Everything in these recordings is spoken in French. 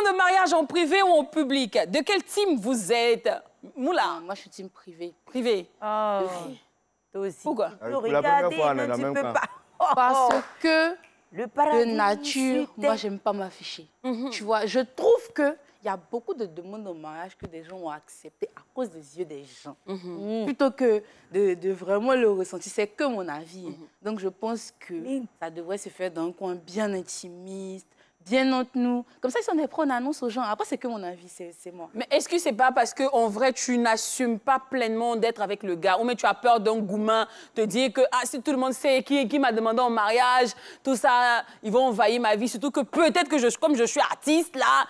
demande de mariage en privé ou en public? De quel team vous êtes? Moula? Moi, je suis team privé. Privé. Oh. Toi aussi. Pourquoi? Pour la première fois, on est dans le même camp. Parce que, Le paradis, de nature, moi, j'aime pas m'afficher. Tu vois, je trouve que il y a beaucoup de demandes en mariage que des gens ont acceptées à cause des yeux des gens. Plutôt que de vraiment le ressentir. C'est que mon avis. Donc, je pense que ça devrait se faire dans un coin bien intimiste, bien entre nous. Comme ça, si on est prêt, on annonce aux gens. Après, c'est que mon avis, c'est moi. Mais est-ce que c'est pas parce qu'en vrai, tu n'assumes pas pleinement d'être avec le gars ou mais tu as peur d'un gourmand, te dire que si tout le monde sait qui m'a demandé en mariage, tout ça, ils vont envahir ma vie. Surtout que peut-être que comme je suis artiste, là,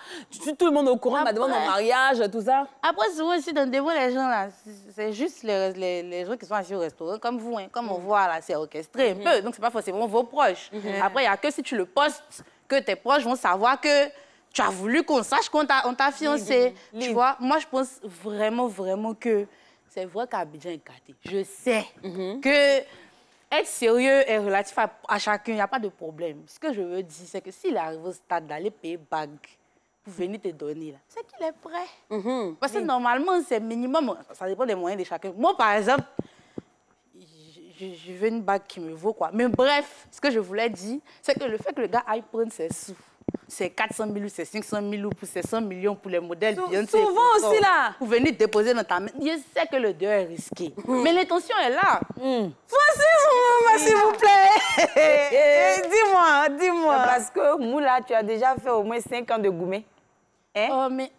tout le monde au courant m'a demandé en mariage, tout ça. Après, souvent aussi, dans devant les gens, là, c'est juste les gens qui sont assis au restaurant, comme vous, hein, comme on voit, là, c'est orchestré un peu. Donc, c'est pas forcément vos proches. Après, il n'y a que si tu le postes, que tes proches vont savoir que tu as voulu qu'on sache qu'on t'a fiancé. Tu vois, moi, je pense vraiment, vraiment que c'est vrai qu'Abidjan est gâté. Je sais que être sérieux est relatif à chacun, il n'y a pas de problème. Ce que je veux dire, c'est que s'il arrive au stade d'aller payer bague, pour venir te donner, là, c'est qu'il est prêt. Parce que normalement, c'est minimum, ça dépend des moyens de chacun. Moi, par exemple, je veux une bague qui me vaut, quoi. Mais bref, ce que je voulais dire, c'est que le fait que le gars aille prendre ses sous, c'est 400 000 ou c'est 500 000 ou pour 100 millions pour les modèles bien souvent aussi, là. Pour venir déposer dans ta main. Je sais que le dehors est risqué. Mais l'intention est là. S'il vous plaît. Dis-moi. Parce que Moula, tu as déjà fait au moins 5 ans de gourmet. Hein? Oh, mais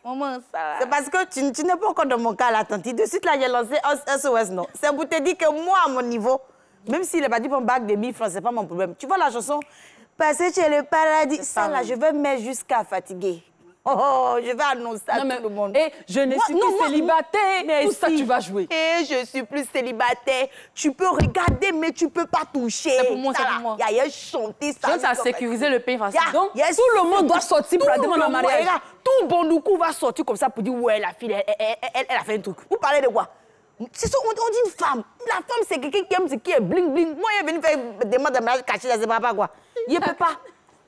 maman, ça... C'est parce que tu n'es pas encore dans mon cas, là, tante. De suite, là, j'ai lancé SOS, non. C'est pour te dire que moi, à mon niveau, même s'il n'est pas dit pour un bac de 1000 francs, c'est pas mon problème. Tu vois la chanson? Parce que tu es le paradis. Ça, là, je vais mettre jusqu'à fatiguer. Oh, je vais annoncer à tout le monde. Et je ne suis plus célibataire. Mais Tout ça, tu vas jouer. Et je suis plus célibataire. Tu peux regarder, mais tu peux pas toucher. C'est pour moi, c'est pour moi. Il y a chanté ça. Donc, ça a sécurisé le pain facile. Donc, tout le monde doit sortir pour la demande en mariage. Regarde, tout Bondoukou va sortir comme ça pour dire ouais, la fille, elle a fait un truc. Vous parlez de quoi? On dit une femme. La femme, c'est quelqu'un qui aime ce qui est bling bling. Moi, il est venu faire demande de mariage caché, je ne sais pas quoi. Il ne peut pas.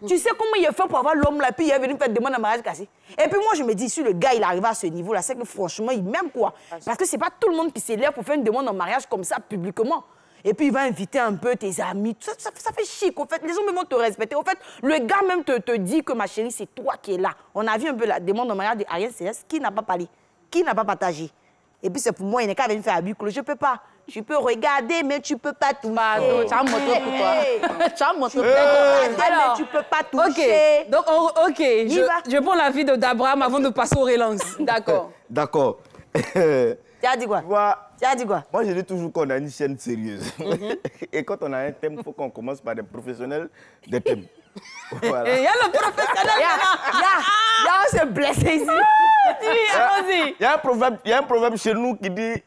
Tu sais comment il est fait pour avoir l'homme là, puis il est venu faire demande de mariage caché. Et puis moi, je me dis, si le gars, il arrive à ce niveau-là, c'est que franchement, il m'aime quoi. Parce que c'est pas tout le monde qui s'élève pour faire une demande en mariage comme ça, publiquement. Et puis il va inviter un peu tes amis. Ça fait chic, en fait. Les gens même vont te respecter. En fait, le gars même te dit que ma chérie, c'est toi qui es là. On a vu un peu la demande en mariage de Ariel CS, qui n'a pas parlé, qui n'a pas partagé. Et puis c'est pour moi, il n'est qu'à venir faire à huis clos. Je peux pas. Tu peux regarder, mais tu peux pas toucher. Pardon, tu as montré pour toi. Tu as montré pour toi. Alors, mais tu peux pas toucher. OK. Donc, je prends l'avis d'Abraham avant de passer aux relances. D'accord. D'accord. Tu as dit quoi? Tu as dit quoi? Moi, je dis toujours qu'on a une chaîne sérieuse. Et quand on a un thème, il faut qu'on commence par des professionnels des thèmes. Voilà. Il y a le professionnel. Il y a on se blessé ici. Allons-y. Il y a un proverbe chez nous qui dit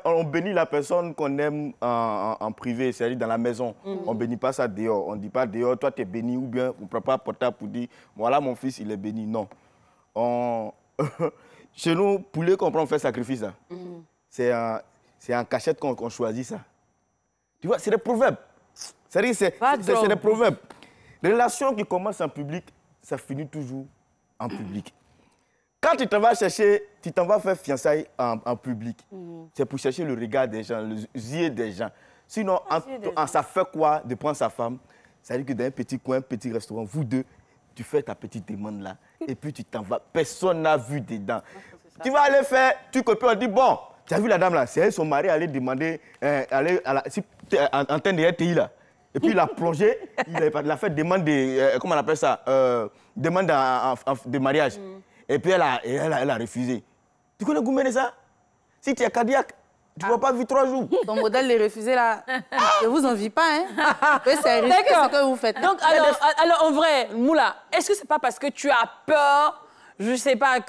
on bénit la personne qu'on aime en privé, c'est-à-dire dans la maison. On ne bénit pas ça dehors. On ne dit pas dehors, toi tu es béni, ou bien on ne prend pas un portable pour dire voilà mon fils, il est béni. Non. Chez nous, poulet qu'on prend, on fait sacrifice. C'est en cachette qu'on choisit ça. Tu vois, c'est des proverbes. C'est-à-dire, c'est des proverbes. Les relations qui commencent en public, ça finit toujours en public. Quand tu t'en vas chercher, tu t'en vas faire fiançailles en public, c'est pour chercher le regard des gens, les yeux des gens. Sinon, ça fait quoi de prendre sa femme? Ça veut dire que dans un petit coin, un petit restaurant, vous deux, tu fais ta petite demande là, et puis tu t'en vas. Personne n'a vu dedans. Tu vas aller faire, tu copies, on dit, bon, tu as vu la dame là, c'est elle, son mari allait demander, en termes de RTI là. Et puis il a plongé, il a fait demande de, comment on appelle ça, demande de mariage. Et puis elle a refusé. Tu connais Goumene ça? Si tu es cardiaque, tu ne vas pas vivre 3 jours. Ton modèle les refusé là, je vous envie pas, hein? C'est risqué ce que vous faites. Donc, alors, en vrai, Moula, est-ce que c'est pas parce que tu as peur, je sais pas,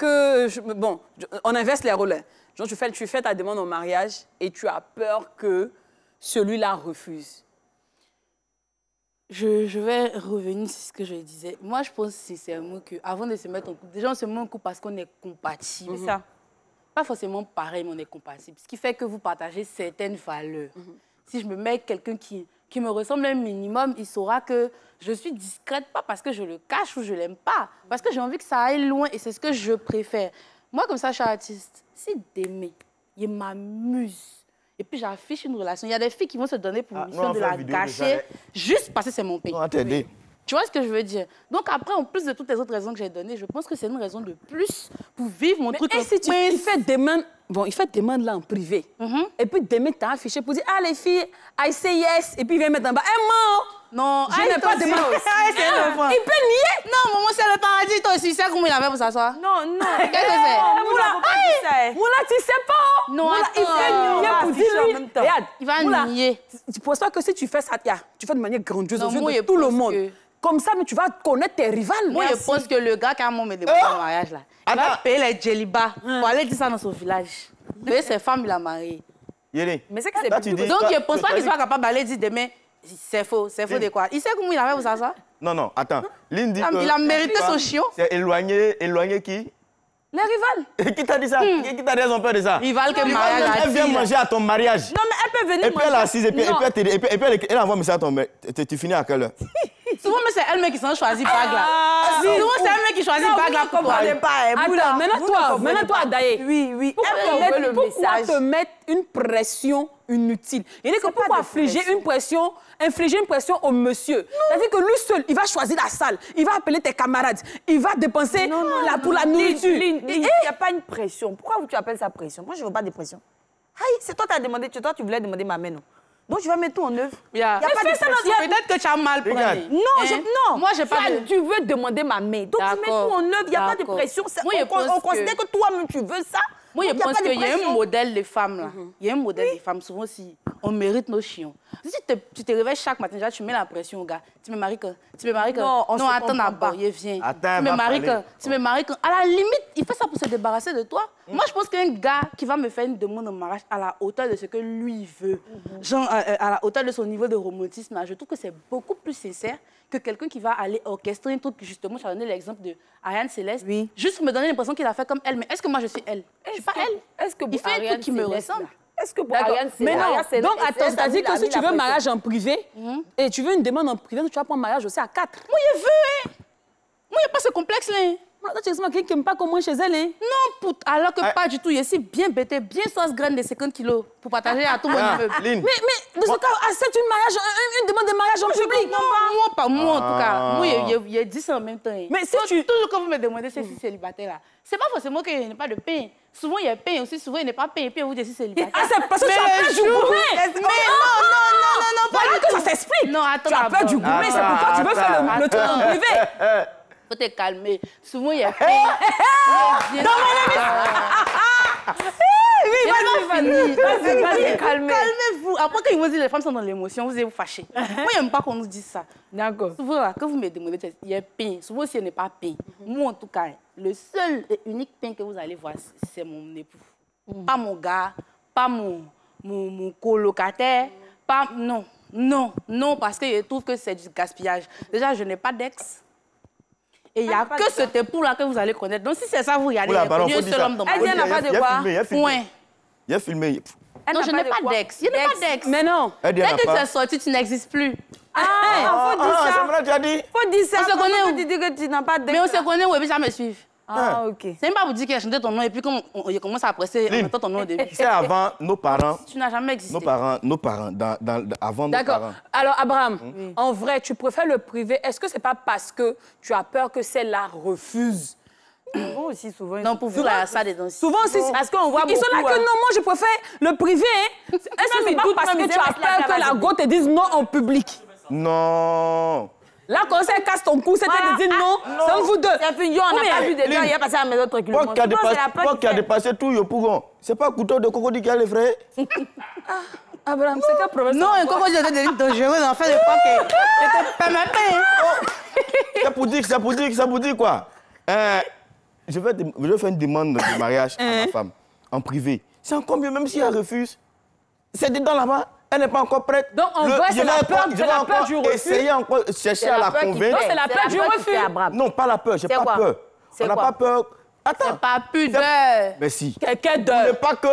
bon, on inverse les rôles. Genre, tu fais ta demande en mariage et tu as peur que celui-là refuse. Je vais revenir sur ce que je disais. Moi, je pense sincèrement qu'avant de se mettre en couple, déjà, on se met en couple parce qu'on est compatible. C'est ça. Pas forcément pareil, mais on est compatible. Ce qui fait que vous partagez certaines valeurs. Si je me mets avec quelqu'un qui qui me ressemble un minimum, il saura que je suis discrète, pas parce que je le cache ou je l'aime pas, parce que j'ai envie que ça aille loin et c'est ce que je préfère. Moi, comme ça, je suis artiste. Si d'aimer, il m'amuse. Et puis j'affiche une relation. Il y a des filles qui vont se donner pour mission de la gâcher juste parce que c'est mon pays. Non, t'aider. Tu vois ce que je veux dire? Donc après, en plus de toutes les autres raisons que j'ai données, je pense que c'est une raison de plus pour vivre mon truc. Et si il fait demande, bon, il fait demande là en privé. Et puis demain, tu as affiché pour dire, ah les filles, I say yes. Et puis il vient mettre en bas, non, je n'ai pas demandé. Il peut nier. Non, maman, c'est le paradis, toi aussi. Tu sais comment il avait pour s'asseoir? Non, non. Qu'est-ce que c'est? Moula, tu sais pas. Non, il peut nier pour dire lui. Regarde, il va nier. Tu penses pas que si tu fais ça, tu fais de manière grandiose aux Non, yeux de tout le monde. Comme ça, mais tu vas connaître tes rivales. Moi, je pense que le gars qui a mon me demandé le mariage, là, il va payer les djellibas pour aller dire ça dans son village. Mais ses femmes, il a marié. Mais c'est que c'est donc, je ne pense pas qu'il soit capable d'aller dire demain, c'est faux de quoi. Il sait comment il avait pour ça? Non, attends. Lynn dit il a mérité son chiot. C'est éloigné qui? Les rivales. Qui t'a dit ça? Qui t'a raison peur de ça? Rival que mariage a dit. Elle vient manger à ton mariage. Non, mais elle peut venir manger. Et puis elle est assise, et puis elle envoie un message à ton mari. Tu finis à quelle heure? Souvent, mais c'est elle-même qui s'en choisit bague là. Souvent, c'est elle-même qui choisit bague là pour toi. Attends, maintenant toi, Daye. Oui. Pourquoi te mettre une pression inutile? Il dit que pourquoi infliger une pression au monsieur? C'est-à-dire que lui seul, il va choisir la salle, il va appeler tes camarades, il va dépenser pour la nourriture. Il n'y a pas une pression. Pourquoi tu appelles ça pression? Moi, je ne veux pas de pression. C'est toi qui as demandé, toi tu voulais demander ma main, non? Donc tu vas mettre tout en œuvre. Il n'y a pas de pression. Peut-être que tu as mal pris. Non, moi, j'ai pas tu veux demander ma main. Donc tu mets tout en œuvre, il n'y a pas de pression. On considère que toi-même tu veux ça. Moi, je pense qu'il y a un modèle de femmes, là. Il y a un modèle de femmes, souvent, si on mérite nos chiens. Si tu te réveilles chaque matin, déjà, tu mets la pression au gars. Tu me maries quand? Non, attends d'abord, il vient. Tu me maries quand? À la limite, il fait ça pour se débarrasser de toi. Moi, je pense qu'un gars qui va me faire une demande en mariage à la hauteur de ce que lui veut, genre à la hauteur de son niveau de romantisme, je trouve que c'est beaucoup plus sincère que quelqu'un qui va aller orchestrer un truc. Justement, je vais donner l'exemple de Ariane Céleste. Juste pour me donner l'impression qu'il a fait comme elle. Mais est-ce que moi, je suis elle? Je suis pas elle. Il fait un truc qui me ressemble. Est-ce que pour Ariane Céleste... Mais non, donc attends, c'est-à-dire que si tu veux un mariage en privé, et tu veux une demande en privé, tu vas prendre un mariage aussi à 4. Moi, je veux, hein. Moi, il n'y a pas ce complexe-là. Toi, tu es quelqu'un qui n'aime pas comment chez elle, hein? Non, alors que pas du tout. Il est si bien bêté, bien sauce graine de 50 kilos pour partager à tout le monde. Mais de ce cas, accepte une demande de mariage en public. Non, pas moi en tout cas. Moi, il y a 10 en même temps. Mais si toujours quand vous me demandez si je suis célibataire, là, c'est pas forcément qu'il n'y a pas de pain. Souvent, il y a pain aussi, souvent, il n'est pas pain. Et puis, vous dites célibataire. Ah, c'est parce que tu as peur du gourmet. Mais non, pas du tout. Ça s'explique. Non, attends. Tu as peur du gourmet, c'est pourquoi tu veux faire le truc en privé. Faut te calmer. Souvent, il y a pain. Vas-y, calmez-vous. Après, quand ils vont dire les femmes sont dans l'émotion, vous allez vous fâcher. Moi, je n'aime pas qu'on nous dise ça. D'accord. Souvent, là, quand vous me demandez, il y a pain. Souvent, si il n'est pas pain. Moi, en tout cas, le seul et unique pain que vous allez voir, c'est mon époux. Pas mon gars, pas mon colocataire. Pas, non, parce que je trouve que c'est du gaspillage. Déjà, je n'ai pas d'ex. Et il n'y a que cet époux-là que vous allez connaître. Donc, si c'est ça, vous regardez, il y a un seul homme dans ma vie. Elle n'a pas de quoi? Point. Il a filmé. Non, je n'ai pas d'ex. Je n'ai pas d'ex. Mais non. Dès que tu es sorti, tu n'existes plus. Faut dire ça. C'est vrai, tu as dit. Faut dire ça. On se connaît où? Tu dis que tu n'as pas d'ex. Mais on se connaît où et puis ça me suit. Ah, ok. C'est même pas vous dire qu'il a chanté ton nom et puis quand il commence à presser, on entend ton nom au début. C'est avant nos parents. Tu n'as jamais existé. Nos parents, avant nos parents. D'accord. Alors, Abraham, en vrai, tu préfères le privé. Est-ce que c'est pas parce que tu as peur que celle-là refuse? Moi aussi, souvent. Non, pour vous, là, ça dedans. Souvent, parce qu'on voit ils sont là que non, moi, je préfère le privé. Est-ce que c'est pas parce que tu as peur que la go te dise non en public? Non. Là, quand ça casse ton cou, c'était de dire non, c'est un vous deux. C'est fini, on n'a pas vu des gens, il a passé à la maison tranquillement. Toi qui a dépassé tout, yo pougon. C'est pas couteau de crocodile qui a les frères. Abraham, c'est quel problème? Non, un crocodile de délit dangereux dans le fait de croire que je te permets. Ça pour dire quoi? Je vais faire une demande de mariage à ma femme, en privé. C'est encore mieux, même si elle refuse. C'est dedans là-bas. Elle n'est pas encore prête. Donc, en vrai, c'est la peur du refus. Essayer encore de chercher à la convaincre. Non, c'est la peur du refus. Non, pas la peur. J'ai pas peur. On n'a pas peur Attends. Pas pudeur. Mais si. Quelqu'un Ce n'est de... pas que...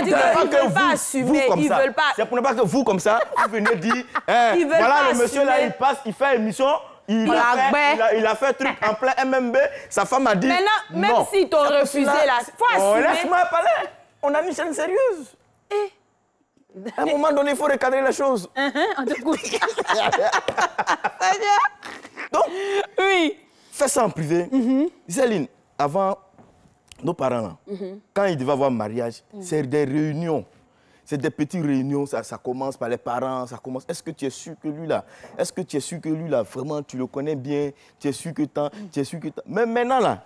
Ils veulent pas assumer, ils veulent pas... C'est pour ne pas que vous, comme ça, vous venez dire, Ils veulent voilà pas le monsieur là, assumer. il passe, il fait émission, il a fait truc en plein MMB, sa femme a dit Maintenant, même non. s'ils t'ont refusé, là, faut assumer. Laisse-moi parler. On a une chaîne sérieuse. À un moment donné, il faut recadrer les choses. On t'écoute. Donc, Oui. fais ça en privé. Céline, avant, nos parents, là, quand ils devaient avoir mariage, c'est des réunions. C'est des petites réunions, ça commence par les parents, ça commence. Est-ce que tu es sûr que lui là, vraiment, tu le connais bien, tu es sûr que tant, tu es sûr que tant. Mais maintenant là,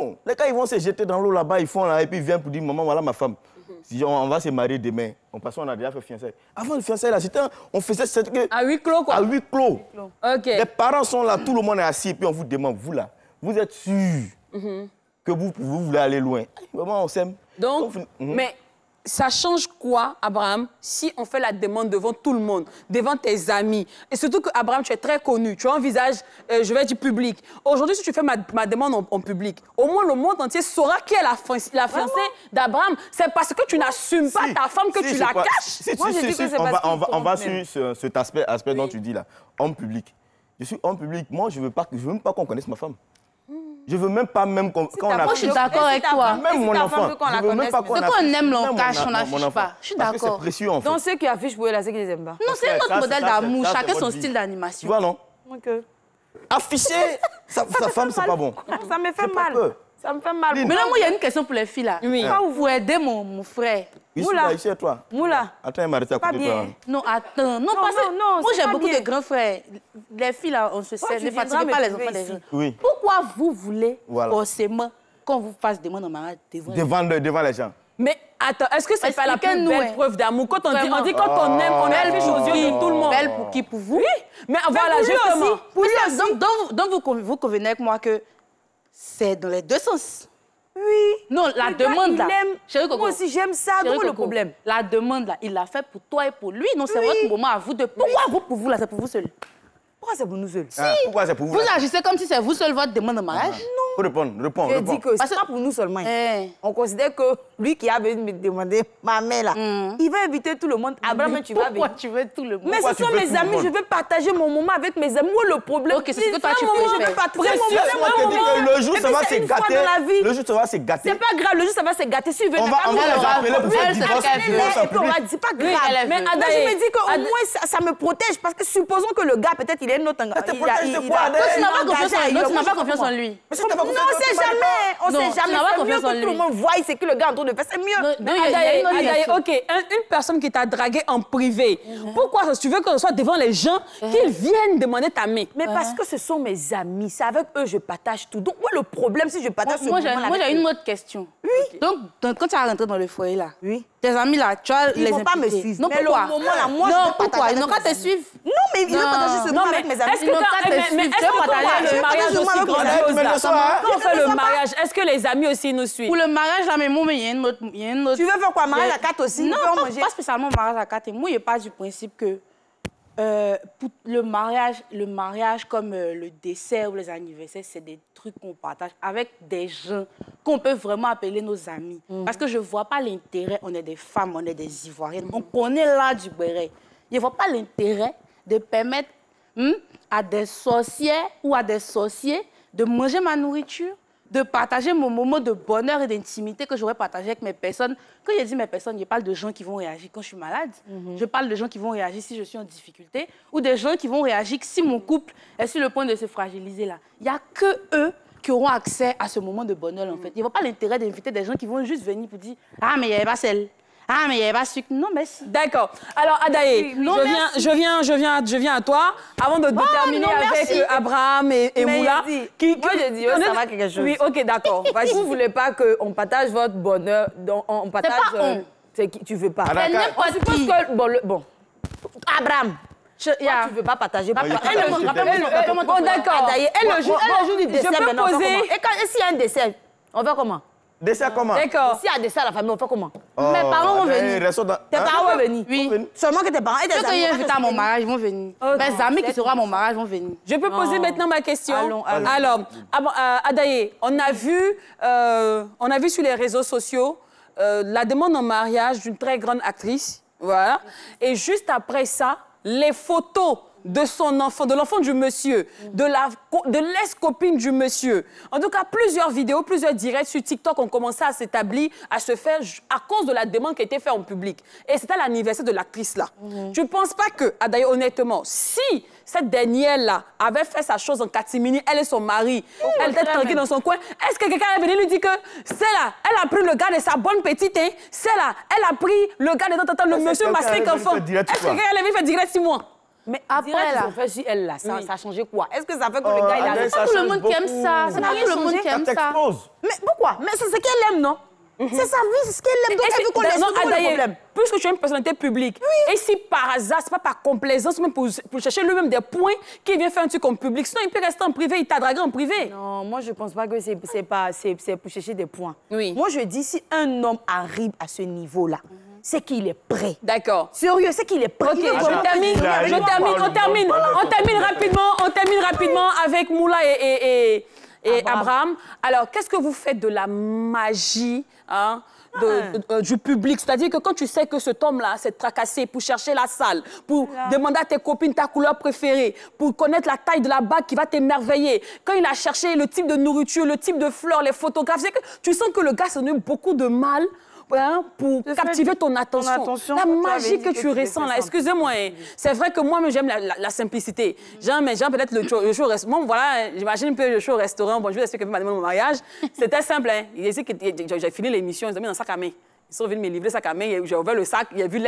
non, les gars, ils vont se jeter dans l'eau là-bas, ils font là, et puis ils viennent pour dire, maman, voilà ma femme. Si on va se marier demain, on a déjà fait fiançailles. Avant le fiançailles là, on faisait cette... À huis clos, quoi. À huis clos. OK. Les parents sont là, tout le monde est assis, et puis on vous demande, vous là, vous êtes sûr que vous voulez aller loin. Vraiment, on s'aime. Donc, mais ça change quoi, Abraham, si on fait la demande devant tout le monde, devant tes amis? Et surtout que, Abraham, tu es très connu, tu as un visage, je vais dire, public. Aujourd'hui, si tu fais ma demande en public, au moins le monde entier saura qui est la fiancée d'Abraham. C'est parce que tu n'assumes pas ta femme que tu la caches. Moi, je dis que c'est parce on va sur cet aspect dont tu dis là, homme public. Je suis homme public, moi, je veux même pas qu'on connaisse ma femme. Je veux même pas qu'on Moi, je suis d'accord avec toi. Même mon enfant. Je veux même pas qu'on Ce qu'on aime, l'on cache, on n'affiche pas. Je suis Parce que c'est d'accord. précieux, en fait. Donc, ceux qui affichent pour eux, là, c'est qu'ils les aiment pas. Non, c'est notre modèle d'amour. ça, c'est Chacun votre son vie. style Tu d'animation. vois, non? Ok. Afficher sa femme, c'est pas bon. Ça me fait J'ai pas mal. peur. Ça me fait mal. Mais là, moi, il y a une question pour les filles, là. Oui. Quand vous aidez mon frère. Ici, Moula. là, ici, à toi. Moula. Attends, il m'a arrêté à Pas côté de toi. bien. Non, attends. Non, parce que non, moi, c'est j'ai pas beaucoup bien. de grands frères. Les filles, là, on se sait. tu Ne viendras fatiguez me pas les trouver enfants des ici. gens. Oui. Pourquoi vous voulez Voilà. forcément qu'on vous fasse demande en mariage devant Devant les gens. Mais attends, est-ce que c'est pas la plus Expliquez-nous, belle hein. preuve d'amour? Quand on dit, Vraiment. quand on aime, on affiche aux yeux de tout le monde. Belle pour qui? Pour vous? Mais voilà, pour lui justement. aussi. Pour lui aussi. Donc vous convenez avec moi que c'est dans les deux sens. Oui. Non, la Le gars, demande il là. aime. Chérie Coco. Moi aussi, j'aime ça. Chérie Donc, le Coco, problème. La demande là, il l'a fait pour toi et pour lui. Non, c'est votre moment à vous deux. Pourquoi vous pour vous là? C'est pour vous seul. Pourquoi c'est pour nous seuls? Ah, pourquoi c'est pour vous? Vous là? agissez comme si c'est vous seul votre demande en mariage. Faut répondre. Je dis que Parce c'est que- pas pour nous seulement. Eh. On considère que lui qui a venu me demander ma mère là, il va inviter tout le monde. Abraham, tu vas Pourquoi venir. tu veux tout le monde? Mais Pourquoi ce tu sont veux mes tout le amis, monde? je veux partager mon moment avec mes amis. Où est le problème? Ok, c'est ce que toi, tu un moment, je préfères. veux partager mon Précieux, moment. Moi, je te dis que le jour, Et ça puis, va c'est se une fois gâter. dans la vie. Le jour, ça va se gâter. C'est pas grave, le jour ça va se gâter. Si On va les appeler pour faire elle, c'est divorce. ce qu'elle veut. Et puis on va dire, c'est pas grave. elle Mais veut. je me dis qu'au moins ça me protège parce que supposons que le gars peut-être il est notre te protège de quoi, Adèle? Tu n'as pas engagé confiance en lui. ailleurs. Tu n'as pas confiance en lui. Mais si t'as pas Non, confiance, on sait tu vas jamais. pas. On Non, sait tu jamais. n'as pas C'est mieux confiance en que tout le lui. monde voie ce que le gars est en train de faire. C'est mieux. Non, il y a Adaye, une autre Adaye, question. OK, une personne qui t'a dragué en privé, pourquoi tu veux que ce soit devant les gens qu'ils viennent demander ta main? Mais parce que ce sont mes amis. C'est avec eux je partage tout. Donc, où est le problème si je partage ce Moi, j'ai moment-là avec une eux? autre question. Oui. Donc, quand tu as rentré dans le foyer là, Oui. tes amis là, tu as Ils les vont pas me impliquer. suivre. Non, Mais le pourquoi? moment là, moi, je non, veux pourquoi? partager Ils n'ont avec qu'à te mes amis. suivre. Non, mais ils veulent Non. partager ce Non, moment mais avec mes amis. est-ce que Ils n'ont quand, qu'à te mais suivre. est-ce Tu veux que quand partager on fait le le mariage mariage aussi avec mes grandiose, amis, mais là, le soir, hein? quand on fait Mais le c'est pas- mariage, est-ce que les amis aussi nous suivent? Pour le mariage là, mais moi, mais il y a une autre. Tu veux faire quoi? Mariage à 4 aussi? Non, On peut en manger. pas spécialement mariage à 4. Et moi, je pars du principe que pour le mariage comme le dessert ou les anniversaires, c'est des trucs qu'on partage avec des gens qu'on peut vraiment appeler nos amis. Parce que je ne vois pas l'intérêt, on est des femmes, on est des Ivoiriennes, on connaît l'art du béret. Je ne vois pas l'intérêt de permettre à des sorcières ou à des sorciers de manger ma nourriture, de partager mon moment de bonheur et d'intimité que j'aurais partagé avec mes personnes. Quand je dis mes personnes, je parle de gens qui vont réagir quand je suis malade. Je parle de gens qui vont réagir si je suis en difficulté ou des gens qui vont réagir si mon couple est sur le point de se fragiliser là. Il n'y a que eux qui auront accès à ce moment de bonheur en fait. Je ne vois pas l'intérêt d'inviter des gens qui vont juste venir pour dire « Ah, mais il n'y avait pas celle. Ah, mais il n'y avait pas sucre. » Non, merci. D'accord. Alors, Adaye, Non, je viens à toi avant de terminer non, avec merci. Abraham et Mais Moula. il dit- moi, je dis, ça va quelque chose. Oui, OK, d'accord. Vas-y. Vous ne voulez pas qu'on partage votre bonheur, on partage... pas on. C'est qui tu veux pas. Ah, d'accord. On suppose que... Bon, Abraham, tu ne veux pas partager. il faut Elle le joue. partager. Bon, d'accord. Elle le joue du Je dessert peux maintenant. on fait poser- comment? Et s'il y a un dessert, on fait comment? Dessert comment? D'accord. S'il y a des à la famille, on fait comment? Mes parents vont venir. Tes parents vont venir? Oui. Seulement que tes parents et tes Ceux amis. qui sont invités à mon mariage vont venir. Mes amis qui seront à mon mariage vont venir. Je peux poser maintenant ma question? Allons. Alors, Adaye, on a vu sur les réseaux sociaux la demande en mariage d'une très grande actrice. Voilà. Et juste après ça, les photos de son enfant, de l'enfant du monsieur, de l'ex-copine du monsieur. En tout cas, plusieurs vidéos, plusieurs directs sur TikTok ont commencé à s'établir, à se faire à cause de la demande qui a été faite en public. Et c'était l'anniversaire de l'actrice-là. Tu ne penses pas que, Adaye, honnêtement, si cette dernière-là avait fait sa chose en catimini, elle et son mari, elle était tranquille dans son coin, est-ce que quelqu'un est venu lui dire que c'est là, elle a pris le gars de sa bonne petite, hein, c'est là, elle a pris le gars de le monsieur masqué enfant. Est-ce que quelqu'un est venu faire direct 6 mois? Mais après, là, fait sur elle, là, ça a changé quoi? Est-ce que ça fait que le gars, il a... C'est pas tout le monde qui aime ça. C'est pas tout le monde qui aime ça. Mais pourquoi? Mais c'est ce qu'elle aime, non? C'est sa vie, c'est ce qu'elle aime. Donc, elle veut qu'on laisse tout le problème. Puisque tu es une personnalité publique, et si par hasard, c'est pas par complaisance, même pour chercher lui-même des points, qu'il vient faire un truc en public, sinon il peut rester en privé, il t'a dragué en privé. Non, moi je pense pas que c'est pour chercher des points. Oui. Moi je dis, si un homme arrive à ce niveau-là, c'est qu'il est prêt. D'accord. Sérieux, c'est qu'il est prêt. Ok, on termine rapidement avec Moula et Abraham. Alors, qu'est-ce que vous faites de la magie du public? C'est-à-dire que quand tu sais que cet homme-là s'est tracassé pour chercher la salle, pour demander à tes copines ta couleur préférée, pour connaître la taille de la bague qui va t'émerveiller, quand il a cherché le type de nourriture, le type de fleurs, les photographes, c'est que tu sens que le gars s'est donné beaucoup de mal pour captiver ton attention. La magie que tu ressens là, excusez-moi, c'est vrai que moi, j'aime la simplicité. J'aime peut-être le show restaurant. Bon, voilà, j'imagine que le show restaurant, bon, je vais expliquer ma demande au mariage. C'était simple, hein. J'ai fini l'émission, ils ont mis dans un sac à main. Ils sont venus me livrer le sac à main, j'ai ouvert le sac, il y a vu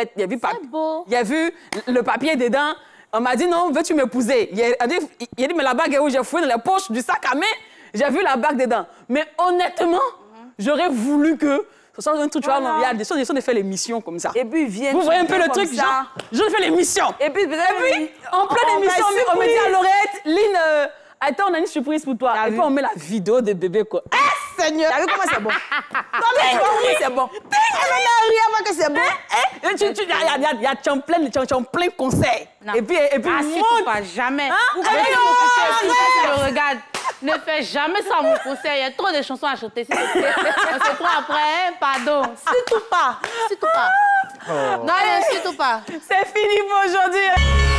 le papier dedans. On m'a dit, non, veux-tu m'épouser? Il a dit, mais la bague est où? J'ai fouillé dans les poches du sac à main, j'ai vu la bague dedans. Mais honnêtement, j'aurais voulu que ce soit un truc, tu vois, il y a des choses de faire l'émission comme ça. Et puis, vous voyez un peu le truc, genre, je fais l'émission. Et puis, en pleine émission, on me dit à l'oreille, Lynn, attends, on a une surprise pour toi. Et puis, on met la vidéo de bébé, quoi. Eh, Seigneur! T'as vu comment c'est bon? Non, mais comment c'est bon? Elle que c'est bon. Il y a plein conseils. Et puis, surtout pas, jamais. Regarde. Ne fais jamais ça, mon conseil. Il y a trop de chansons à chanter. On se prend après, pardon. Surtout pas. Surtout pas. Non, surtout pas. C'est fini pour aujourd'hui.